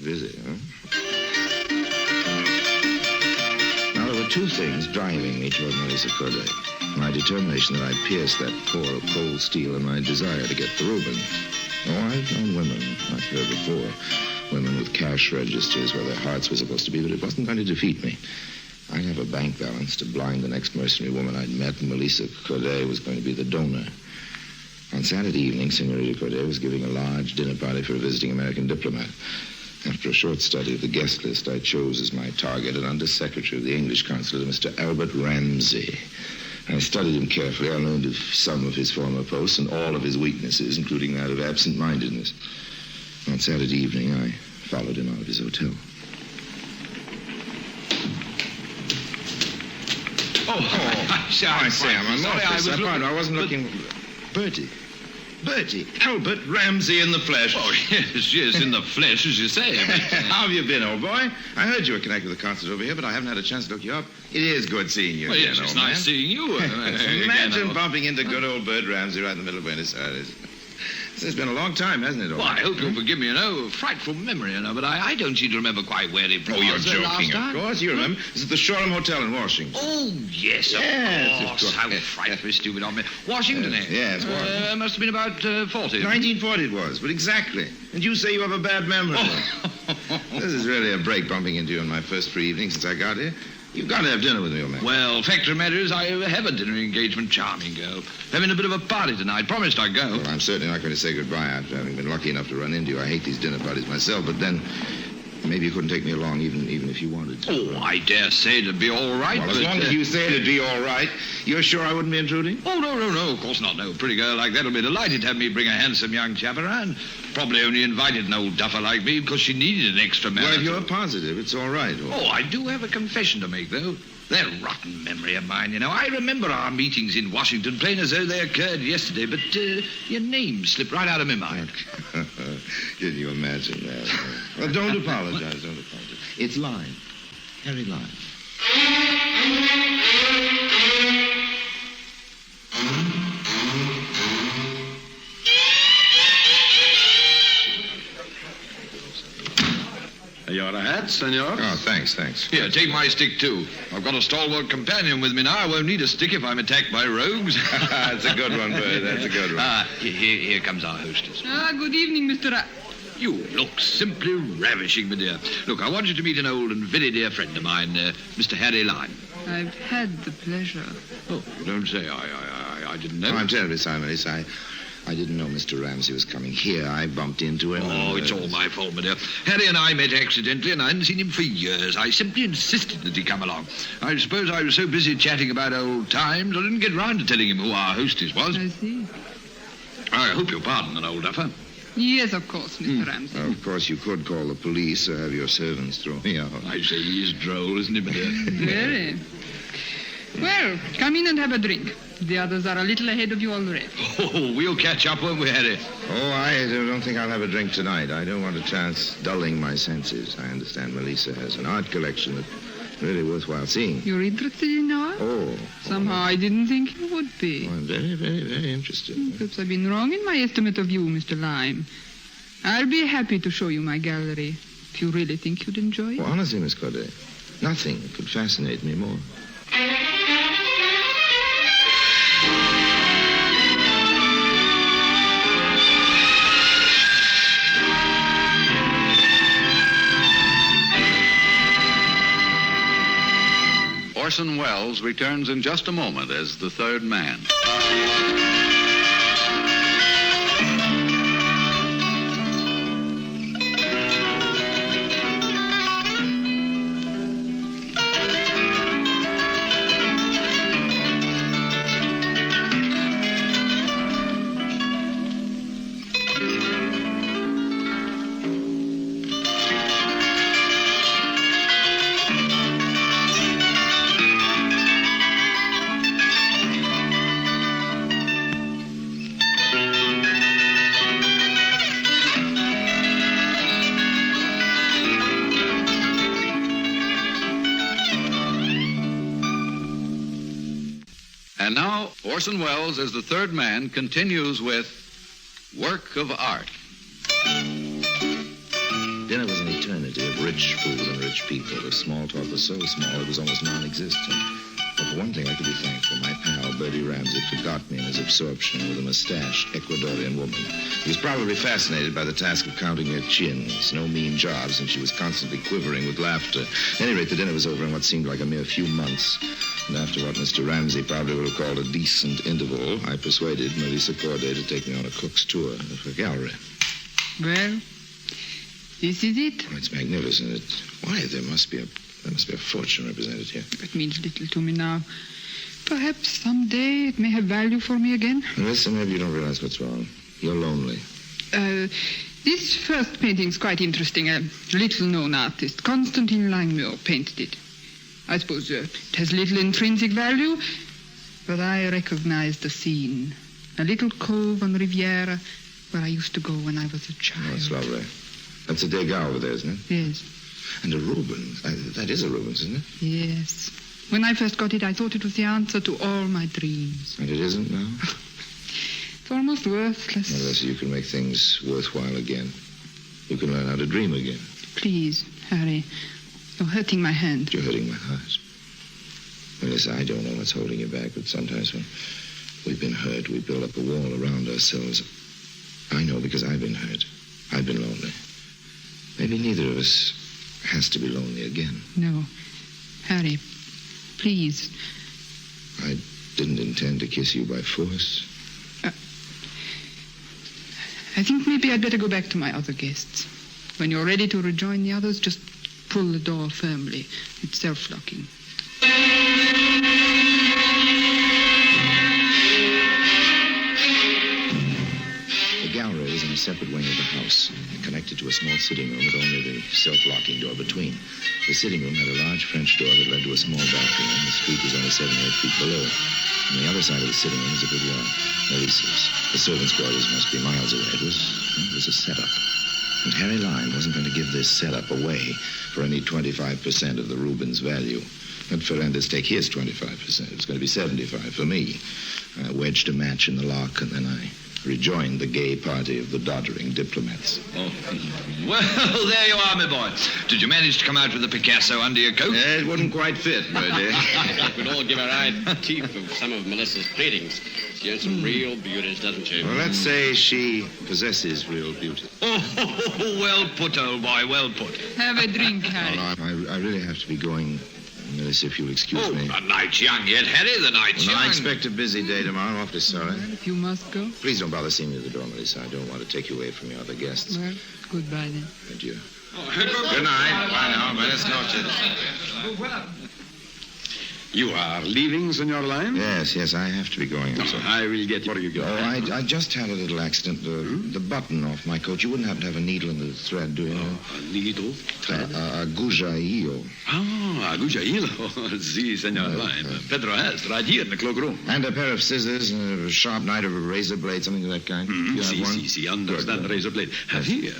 Busy, huh? Now, there were two things driving me toward Melissa Corday. My determination that I'd pierce that core of cold steel and my desire to get the Rubens. Oh, I've known women like her before. Women with cash registers where their hearts were supposed to be, but it wasn't going to defeat me. I'd have a bank balance to blind the next mercenary woman I'd met, and Melissa Corday was going to be the donor. On Saturday evening, Senorita Corday was giving a large dinner party for a visiting American diplomat. After a short study of the guest list, I chose as my target an undersecretary of the English consulate, Mr. Albert Ramsey. I studied him carefully. I learned of some of his former posts and all of his weaknesses, including that of absent-mindedness. On Saturday evening, I followed him out of his hotel. Sorry, Sam. I'm sorry. I wasn't looking. Bertie. Albert Ramsey in the flesh. Oh, yes, in the flesh, as you say. How have you been, old boy? I heard you were connected with the concert over here, but I haven't had a chance to look you up. It is good seeing you Well, again, yes, it's old man. nice seeing you. Imagine bumping into good old Bert Ramsey right in the middle of Buenos Aires. It's been a long time, hasn't it, old Well, I man? hope you'll forgive me, frightful memory, but I don't seem to remember quite where it was. Oh, you're last joking, time. of course. You remember. It's at the Shoreham Hotel in Washington. Oh, yes, Yes, of of course. course. How frightfully stupid of me. Washington, eh? Yes, Washington. Must have been about 40. 1940 it was, but exactly. And you say you have a bad memory. This is really a break bumping into you on my first free evening since I got here. You've got to have dinner with me, old man. Well, fact of the matter is, I have a dinner engagement. Charming girl. Having a bit of a party tonight. Promised I'd go. Well, I'm certainly not going to say goodbye after having been lucky enough to run into you. I hate these dinner parties myself, but then maybe you couldn't take me along even if you wanted to. Oh, I dare say it'd be all right. Well, as long as you say it'd be all right, you're sure I wouldn't be intruding? Oh, no, of course not. No, a pretty girl like that'll be delighted to have me bring a handsome young chap around. Probably only invited an old duffer like me because she needed an extra man. Well, if you're positive, it's all right. Oh, I do have a confession to make, though. That rotten memory of mine, you know. I remember our meetings in Washington, plain as though they occurred yesterday, but your name slipped right out of my mind. Can you imagine that? Well, don't apologize. It's Lime. Harry Lime. Your hat, senor? Oh, thanks. Here, take my stick, too. I've got a stalwart companion with me now. I won't need a stick if I'm attacked by rogues. That's a good one, Bird. That's a good one. Here comes our hostess. Good evening, Mr. You look simply ravishing, my dear. Look, I want you to meet an old and very dear friend of mine, Mr. Harry Lime. I've had the pleasure. Oh, you don't say. I didn't know. Oh, I'm terribly sorry, Melissa. I didn't know Mr. Ramsey was coming here. I bumped into him. Oh, it's all my fault, my dear. Harry and I met accidentally, and I hadn't seen him for years. I simply insisted that he come along. I suppose I was so busy chatting about old times, I didn't get round to telling him who our hostess was. I see. I hope you'll pardon an old duffer. Yes, of course, Mr. Ramsey. Of course, you could call the police or have your servants throw me out. I say he's droll, isn't he, my dear? Very. Well, come in and have a drink. The others are a little ahead of you already. Oh, we'll catch up, won't we, Harry? Oh, I don't think I'll have a drink tonight. I don't want a chance dulling my senses. I understand Melissa has an art collection that's really worthwhile seeing. You're interested in art? Oh. Somehow I didn't think you would be. Oh, I'm very, very, very interested. Perhaps I've been wrong in my estimate of you, Mr. Lime. I'll be happy to show you my gallery, if you really think you'd enjoy it. Well, honestly, Miss Corday, nothing could fascinate me more. Orson Welles returns in just a moment as the third man. And now, Orson Welles, as the third man, continues with Work of Art. Dinner was an eternity of rich food and rich people. The small talk was so small it was almost non-existent. But for one thing, I could be thankful. My pal, Bertie Ramsey, forgot me in his absorption with a mustached Ecuadorian woman. He was probably fascinated by the task of counting her chins. No mean job, since she was constantly quivering with laughter. At any rate, the dinner was over in what seemed like a mere few months. And after what Mr. Ramsey probably would have called a decent interval, I persuaded Melissa Corday to take me on a cook's tour of her gallery. Well, this is it. Oh, it's magnificent. Why, there must be a fortune represented here. It means little to me now. Perhaps someday it may have value for me again. Listen, maybe you don't realize what's wrong. You're lonely. This first painting's quite interesting. A little-known artist, Constantine Langmuir, painted it. I suppose it has little intrinsic value, but I recognize the scene. A little cove on Riviera where I used to go when I was a child. Oh, it's lovely. That's a Degas over there, isn't it? Yes. And a Rubens. That is a Rubens, isn't it? Yes. When I first got it, I thought it was the answer to all my dreams. And it isn't now? It's almost worthless. Well, so you can make things worthwhile again. You can learn how to dream again. Please, Harry. You're hurting my hand. You're hurting my heart. Well, listen, I don't know what's holding you back, but sometimes when we've been hurt, we build up a wall around ourselves. I know because I've been hurt. I've been lonely. Maybe neither of us has to be lonely again. No. Harry, please. I didn't intend to kiss you by force. I think maybe I'd better go back to my other guests. When you're ready to rejoin the others, just pull the door firmly. It's self-locking. The gallery was in a separate wing of the house, connected to a small sitting room with only the self-locking door between. The sitting room had a large French door that led to a small balcony, and the street was only 7 or 8 feet below. On the other side of the sitting room was a boudoir, Melissa's. The servants' quarters must be miles away. It was a setup. And Harry Lyme wasn't going to give this setup away for any 25% of the Rubens' value. Let Ferrandis take his 25%. It was going to be 75 for me. I wedged a match in the lock, and then I rejoined the gay party of the doddering diplomats. Oh, well, there you are, my boy. Did you manage to come out with the Picasso under your coat? It wouldn't quite fit, my dear. It would all give a right teeth of some of Melissa's paintings. She has some real beauties, doesn't she? Well, let's say she possesses real beauty. Oh, well put, old boy, well put. Have a drink, Harry. No, I really have to be going, Melissa, if you'll excuse me. The night's young yet, Harry, the night's young. I expect a busy day tomorrow. Awfully sorry. Well, if you must go. Please don't bother seeing me at the door, Melissa. I don't want to take you away from your other guests. Well, goodbye then. Adieu. Good night. Bye now. Buenas noches. You are leaving, Senor Lyme? Yes, I have to be going. I will get where you go. Oh, I just had a little accident. The button off my coat. You wouldn't happen to have a needle in the thread, do you know? A needle? Thread? Agujaillo. Agujaillo. Si, Senor Lyme. Pedro has, right here in the cloakroom. And a pair of scissors, and a sharp knife, or a razor blade, something of that kind. You have one? Si, understand the razor blade. Have here.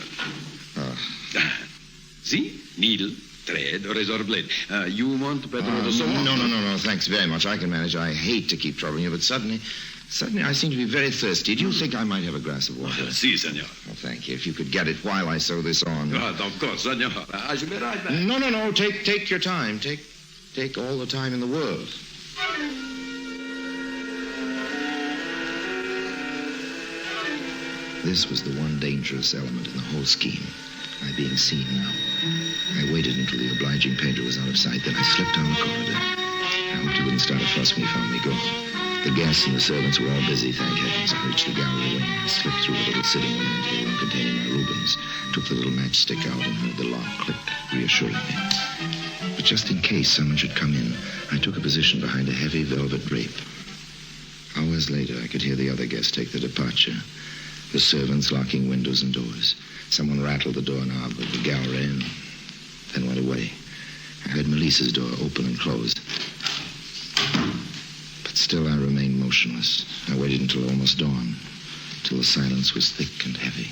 See? Needle. Thread or razor blade. You want Pedro to sew? No, thanks very much. I can manage. I hate to keep troubling you, but suddenly I seem to be very thirsty. Do you think I might have a glass of water? Si, senor. Well, thank you. If you could get it while I sew this on. Of course, senor. I shall be right back. No. Take your time. Take all the time in the world. This was the one dangerous element in the whole scheme. My being seen now. I waited until the obliging Pedro was out of sight, then I slipped down the corridor. I hoped he wouldn't start a fuss when he found me gone. The guests and the servants were all busy, thank heavens. I reached the gallery wing. I slipped through the little sitting room into the room containing my Rubens, took the little matchstick out and heard the lock click, reassuring me. But just in case someone should come in, I took a position behind a heavy velvet drape. Hours later, I could hear the other guests take their departure. The servants locking windows and doors. Someone rattled the doorknob of the gallery and then went away. I heard Melissa's door open and close. But still I remained motionless. I waited until almost dawn, till the silence was thick and heavy.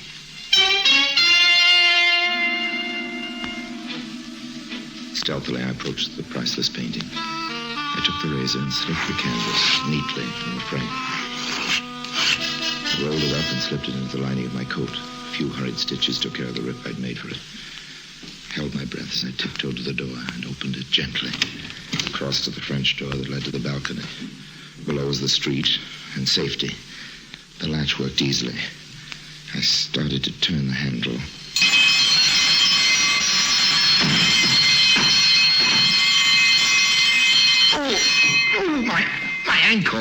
Stealthily, I approached the priceless painting. I took the razor and slipped the canvas neatly in the frame. I rolled it up and slipped it into the lining of my coat. A few hurried stitches took care of the rip I'd made for it. I held my breath as I tiptoed to the door and opened it gently. Crossed to the French door that led to the balcony. Below was the street and safety. The latch worked easily. I started to turn the handle. Oh, my ankle. My ankle.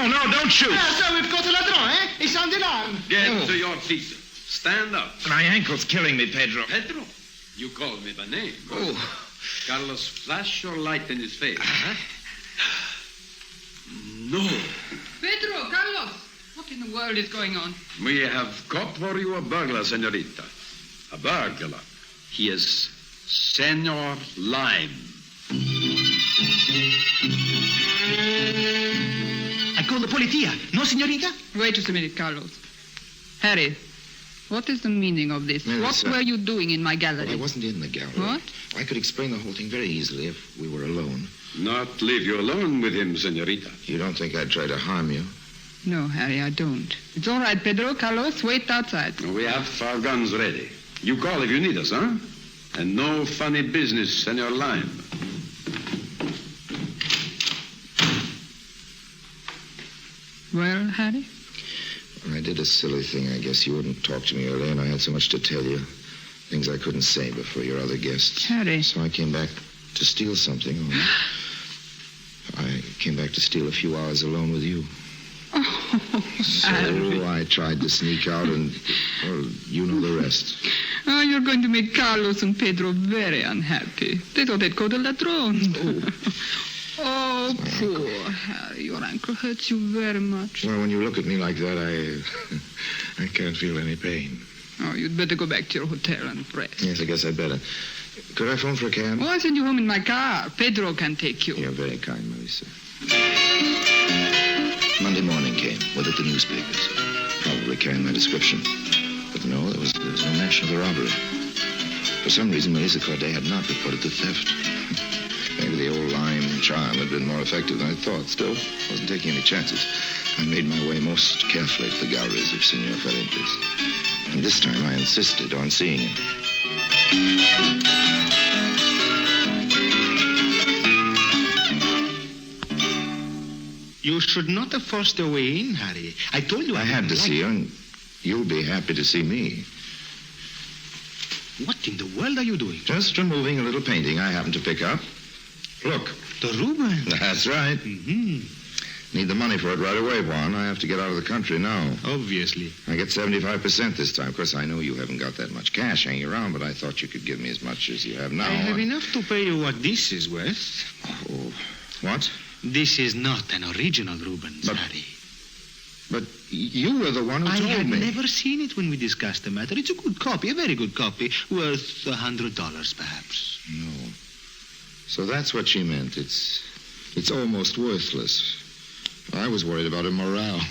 No, don't shoot. So we've got a ladron, eh? It's on the alarm. Get to your feet. Stand up. My ankle's killing me, Pedro. Pedro? You called me by name. Oh. Carlos, flash your light in his face. No. Pedro, Carlos, what in the world is going on? We have caught for you a burglar, senorita. A burglar. He is Senor Lyme. I call the policia. No, senorita? Wait just a minute, Carlos. Harry, what is the meaning of this? Yes, what were you doing in my gallery? Well, I wasn't in the gallery. What? I could explain the whole thing very easily if we were alone. Not leave you alone with him, senorita. You don't think I'd try to harm you? No, Harry, I don't. It's all right, Pedro. Carlos, wait outside. We have our guns ready. You call if you need us, huh? And no funny business, Senor Lyme. Well, Harry? I did a silly thing. I guess you wouldn't talk to me earlier, and I had so much to tell you. Things I couldn't say before your other guests. Harry. So I came back to steal something. I came back to steal a few hours alone with you. Oh, So Harry. I tried to sneak out and, well, you know the rest. Oh, you're going to make Carlos and Pedro very unhappy. They thought they'd go to Ladrone. Oh, poor Harry. Your ankle hurts you very much. Well, when you look at me like that, I can't feel any pain. Oh, you'd better go back to your hotel and rest. Yes, I guess I'd better. Could I phone for a cab? Oh, I'll send you home in my car. Pedro can take you. You're very kind, Melissa. Monday morning came with it the newspapers, probably carrying my description. But no, there was no mention of the robbery. For some reason, Melissa Corday had not reported the theft. Maybe the old lime charm had been more effective than I thought. Still, wasn't taking any chances. I made my way most carefully to the galleries of Senor Ferrantes. And this time I insisted on seeing him. You should not have forced your way in, Harry. I told you I had to see you, and you'll be happy to see me. What in the world are you doing? Just removing a little painting I happened to pick up. Look. The Rubens. That's right. Mm-hmm. Need the money for it right away, Juan. I have to get out of the country now. Obviously. I get 75% this time. Of course, I know you haven't got that much cash hanging around, but I thought you could give me as much as you have now. I have enough to pay you what this is worth. Oh, what? This is not an original Rubens, Harry. But you were the one who told me. I had never seen it when we discussed the matter. It's a good copy, a very good copy, worth $100 perhaps. No. So that's what she meant. It's almost worthless. I was worried about her morale.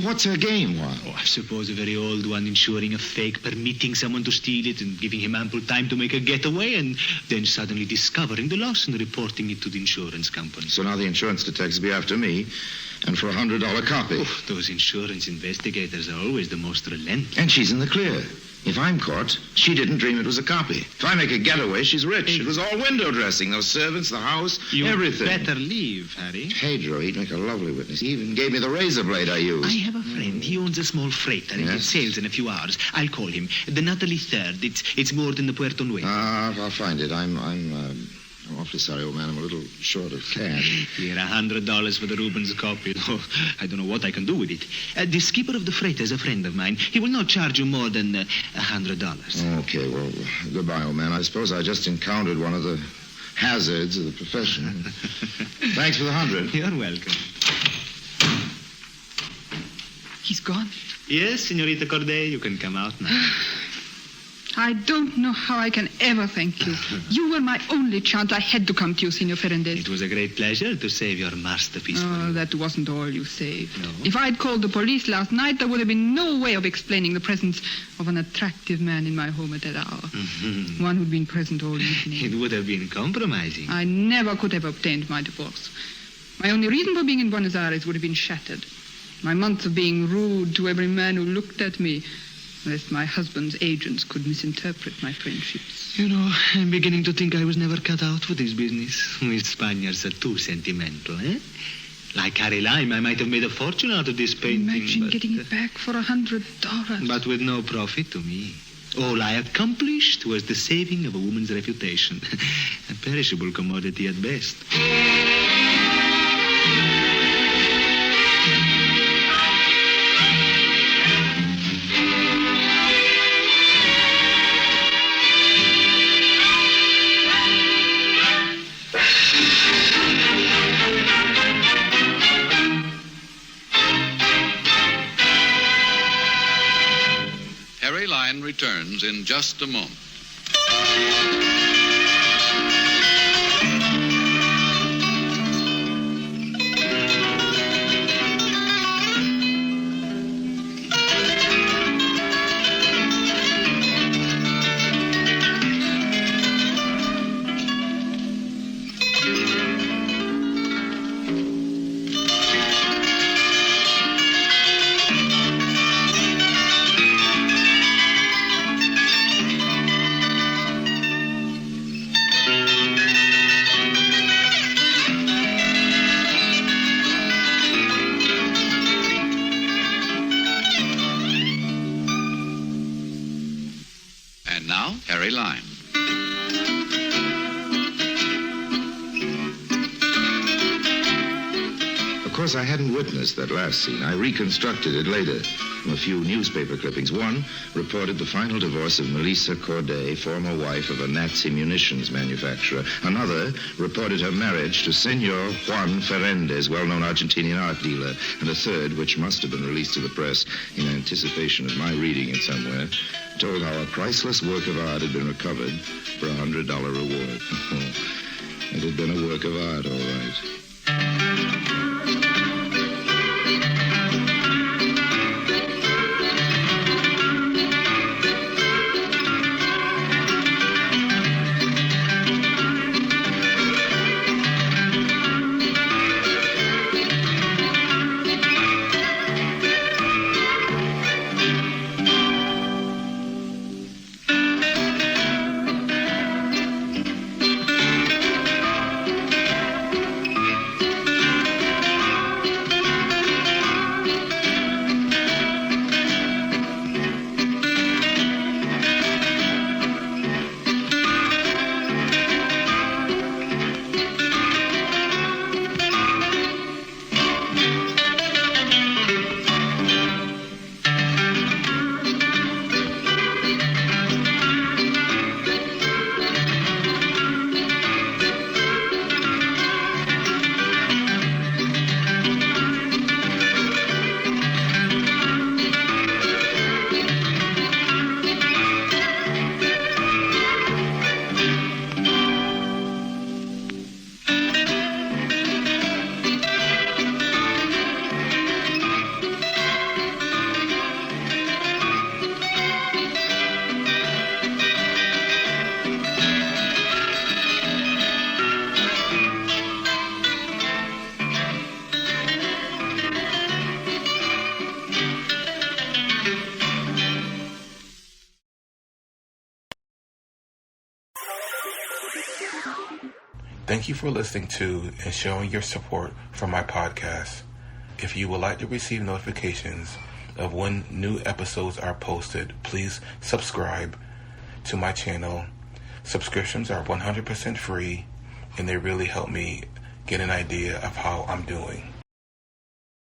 What's her game, Juan? Oh, I suppose a very old one, insuring a fake, permitting someone to steal it and giving him ample time to make a getaway, and then suddenly discovering the loss and reporting it to the insurance company. So now the insurance detectives will be after me, and for a $100 copy. Oh, those insurance investigators are always the most relentless. And she's in the clear. If I'm caught, she didn't dream it was a copy. If I make a getaway, she's rich. It was all window dressing. Those servants, the house, everything. You better leave, Harry. Pedro, he'd make a lovely witness. He even gave me the razor blade I used. I have a friend. He owns a small freighter. Yes? It sails in a few hours. I'll call him. The Natalie 3rd. It's moored in the Puerto Nuevo. I'll find it. I'm awfully sorry, old man. I'm a little short of cash. Here, $100 for the Rubens copy. Oh, I don't know what I can do with it. The skipper of the freighter is a friend of mine. He will not charge you more than $100. Okay, well, goodbye, old man. I suppose I just encountered one of the hazards of the profession. Thanks for the $100. You're welcome. He's gone? Yes, Senorita Corday, you can come out now. I don't know how I can ever thank you. You were my only chance. I had to come to you, Senor Ferrantes. It was a great pleasure to save your masterpiece. Oh, that wasn't all you saved. No? If I'd called the police last night, there would have been no way of explaining the presence of an attractive man in my home at that hour. Mm-hmm. One who'd been present all evening. It would have been compromising. I never could have obtained my divorce. My only reason for being in Buenos Aires would have been shattered. My months of being rude to every man who looked at me, lest my husband's agents could misinterpret my friendships. You know, I'm beginning to think I was never cut out for this business. We Spaniards are too sentimental, eh? Like Harry Lime, I might have made a fortune out of this painting. Imagine getting it back for $100. But with no profit to me. All I accomplished was the saving of a woman's reputation. A perishable commodity at best. Harry Lime returns in just a moment. course, I hadn't witnessed that last scene. I reconstructed it later from a few newspaper clippings. One reported the final divorce of Melissa Corday, former wife of a Nazi munitions manufacturer. Another reported her marriage to Senor Juan Ferendez, well-known Argentinian art dealer. And a third, which must have been released to the press in anticipation of my reading it somewhere, told how a priceless work of art had been recovered for a $100 reward. It had been a work of art, all right. Thank you for listening to and showing your support for my podcast. If you would like to receive notifications of when new episodes are posted, please subscribe to my channel. Subscriptions are 100% free, and they really help me get an idea of how I'm doing.